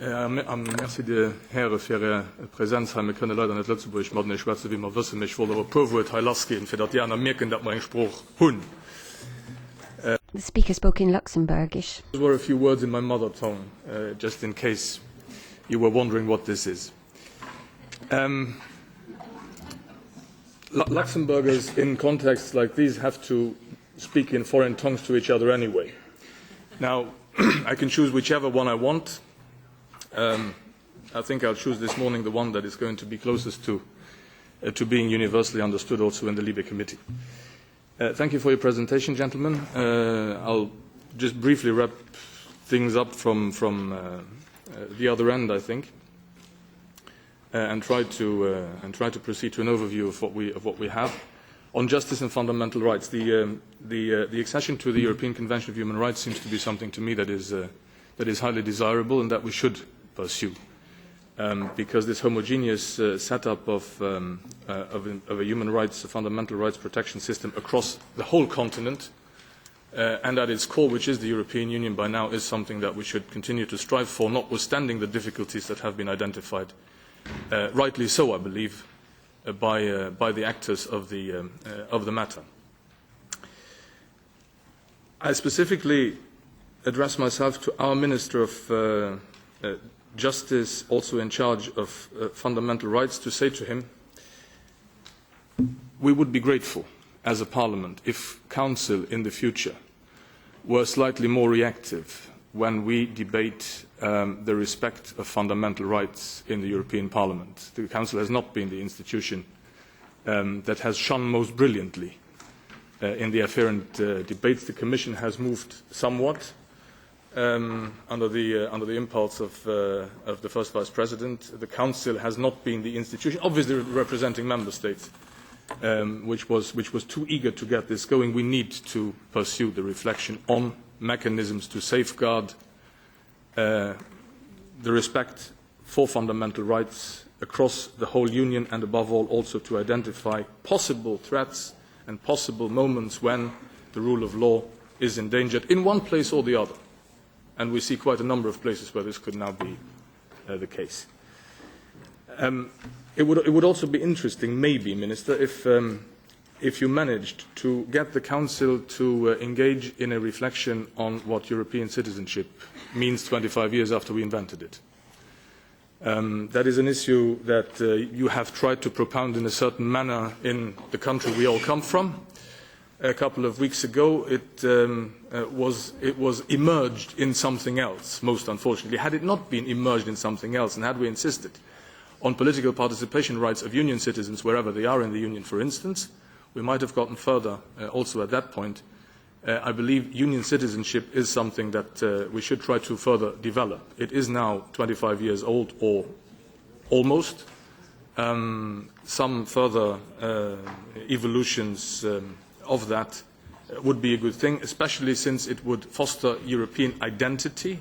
Merci de Herren für Ihre Präsenz. Wir können leider nicht Luxemburg machen, ich weiß, wie wir wissen. Ich wollte aber paar Worte lassen, für die anderen merken, dass mein Spruch hun. The speaker spoke in Luxembourgish. There were a few words in my mother tongue, just in case you were wondering what this is. Luxembourgers in contexts like these have to speak in foreign tongues to each other anyway. Now, I can choose whichever one I want. I think I'll choose this morning the one that is going to be closest to being universally understood also in the Libe Committee. Thank you for your presentation, gentlemen. I'll just briefly wrap things up from the other end, I think, and try to proceed to an overview of what we have on justice and fundamental rights. The accession to the European Convention of Human Rights seems to be something to me that is highly desirable and that we should pursue, because this homogeneous setup of a human rights, a fundamental rights protection system across the whole continent, and at its core, which is the European Union by now, is something that we should continue to strive for, notwithstanding the difficulties that have been identified, rightly so, I believe, by the actors of the matter. I specifically address myself to our Minister of Justice, also in charge of fundamental rights, to say to him, we would be grateful as a Parliament if Council in the future were slightly more reactive when we debate the respect of fundamental rights in the European Parliament. The Council has not been the institution that has shone most brilliantly in the afferent debates. The Commission has moved somewhat under the impulse of the First Vice President. The Council has not been the institution, obviously representing Member States, which was too eager to get this going. We need to pursue the reflection on mechanisms to safeguard the respect for fundamental rights across the whole Union, and above all also to identify possible threats and possible moments when the rule of law is endangered in one place or the other. And we see quite a number of places where this could now be the case. It would also be interesting, maybe, Minister, if you managed to get the Council to engage in a reflection on what European citizenship means 25 years after we invented it. That is an issue that you have tried to propound in a certain manner in the country we all come from. A couple of weeks ago, it was emerged in something else, most unfortunately. Had it not been emerged in something else, and had we insisted on political participation rights of Union citizens wherever they are in the Union, for instance, we might have gotten further also at that point. I believe Union citizenship is something that we should try to further develop. It is now 25 years old, or almost. Some further evolutions of that would be a good thing, especially since it would foster European identity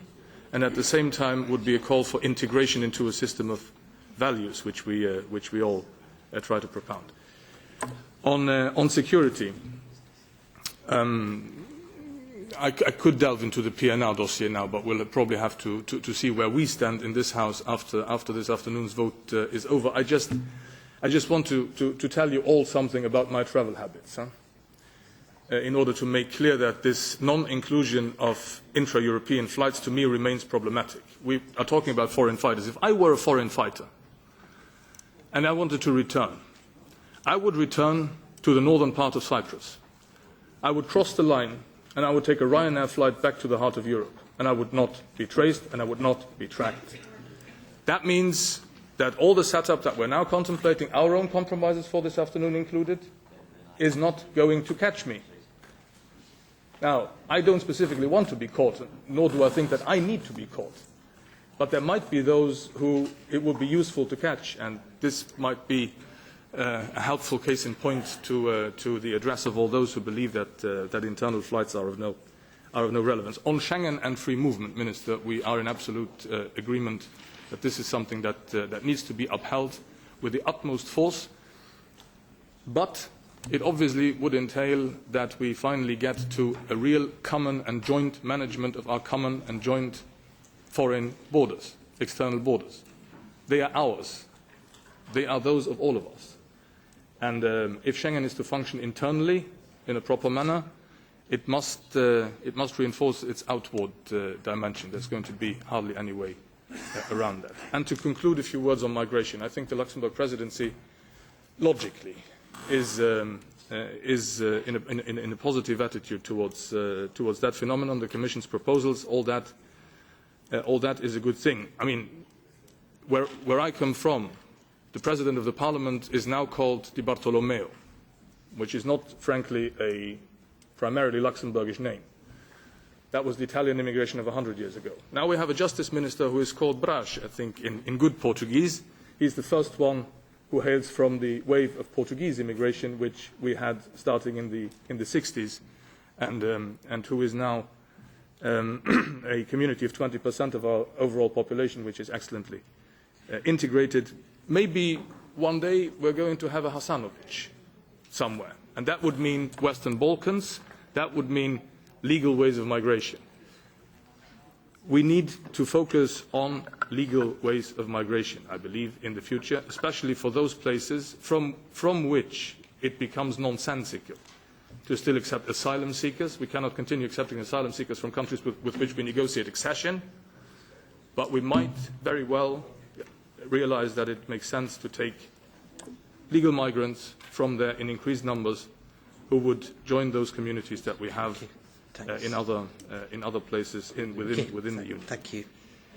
and at the same time would be a call for integration into a system of values which we all try to propound. On security, I could delve into the PNR dossier now, but we'll probably have to see where we stand in this House after this afternoon's vote is over. I just want to tell you all something about my travel habits, in order to make clear that this non-inclusion of intra-European flights to me remains problematic. We are talking about foreign fighters. If I were a foreign fighter and I wanted to return, I would return to the northern part of Cyprus. I would cross the line and I would take a Ryanair flight back to the heart of Europe, and I would not be traced and I would not be tracked. That means that all the setup that we're now contemplating, our own compromises for this afternoon included, is not going to catch me. Now, I don't specifically want to be caught, nor do I think that I need to be caught. But there might be those who it would be useful to catch, and this might be a helpful case in point to the address of all those who believe that internal flights are of no relevance. On Schengen and free movement, Minister, we are in absolute agreement that this is something that needs to be upheld with the utmost force. But it obviously would entail that we finally get to a real common and joint management of our common and joint foreign borders. external borders. They are ours. They are those of all of us. And if Schengen is to function internally in a proper manner, it must reinforce its outward dimension. There's going to be hardly any way around that. And to conclude, a few words on migration. I think the Luxembourg Presidency, logically, is in a positive attitude towards that phenomenon. The Commission's proposals, all that is a good thing. I mean, where I come from, the President of the Parliament is now called Di Bartolomeo, which is not, frankly, a primarily Luxembourgish name. That was the Italian immigration of 100 years ago. Now we have a justice minister who is called Brás, I think, in good Portuguese. He's the first one who hails from the wave of Portuguese immigration, which we had starting in the 60s, and who is now a community of 20% of our overall population, which is excellently integrated. Maybe one day we're going to have a Hasanovic somewhere, and that would mean Western Balkans. That would mean legal ways of migration. We need to focus on legal ways of migration, I believe, in the future, especially for those places from which it becomes nonsensical to still accept asylum seekers. We cannot continue accepting asylum seekers from countries with which we negotiate accession, but we might very well realize that it makes sense to take legal migrants from there in increased numbers who would join those communities that we have in other places within the Union. Thank you.